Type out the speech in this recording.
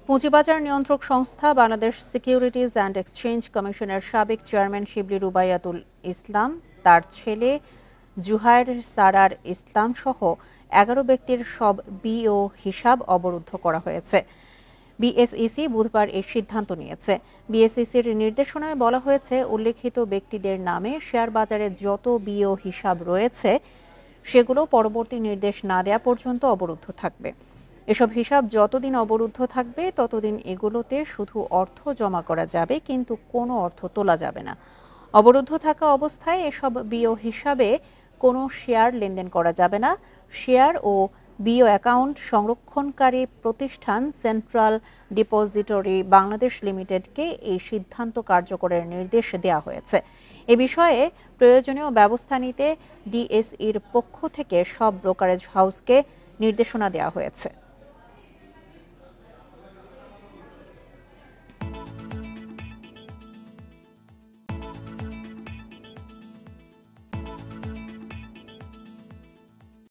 পুঁজিবাজার নিয়ন্ত্রক সংস্থা Bangladesh securities and exchange কমিশনের সাবেক চেয়ারম্যান শিবলি রুবাইয়াতুল ইসলাম, তার ছেলে জুহায়ের সারার ইসলাম সহ 11 ব্যক্তির সব বিও হিসাব অবরুদ্ধ করা হয়েছে। বিএসইসি বুধবার এই সিদ্ধান্ত নিয়েছে। বিএসইসির নির্দেশনায় বলা হয়েছে, উল্লেখিত ব্যক্তিদের নামে শেয়ার বাজারে যত বিও হিসাব রয়েছে সেগুলো পরবর্তী নির্দেশ না দেওয়া পর্যন্ত অবরুদ্ধ থাকবে। এসব হিসাব যতদিন অবরুদ্ধ থাকবে ততদিন এগুলোতে শুধু অর্থ জমা করা যাবে, কিন্তু কোনো অর্থ তোলা যাবে না। অবরুদ্ধ থাকা অবস্থায় এসব বিও হিসাবে কোনো শেয়ার লেনদেন করা যাবে না। শেয়ার ও বিও অ্যাকাউন্ট সংরক্ষণকারী প্রতিষ্ঠান সেন্ট্রাল ডিপোজিটরি বাংলাদেশ লিমিটেডকে এই সিদ্ধান্ত কার্যকরের নির্দেশ দেওয়া হয়েছে। এ বিষয়ে প্রয়োজনীয় ব্যবস্থা নিতে ডিএসইর পক্ষ থেকে সব ব্রোকারেজ হাউসকে নির্দেশনা দেওয়া হয়েছে।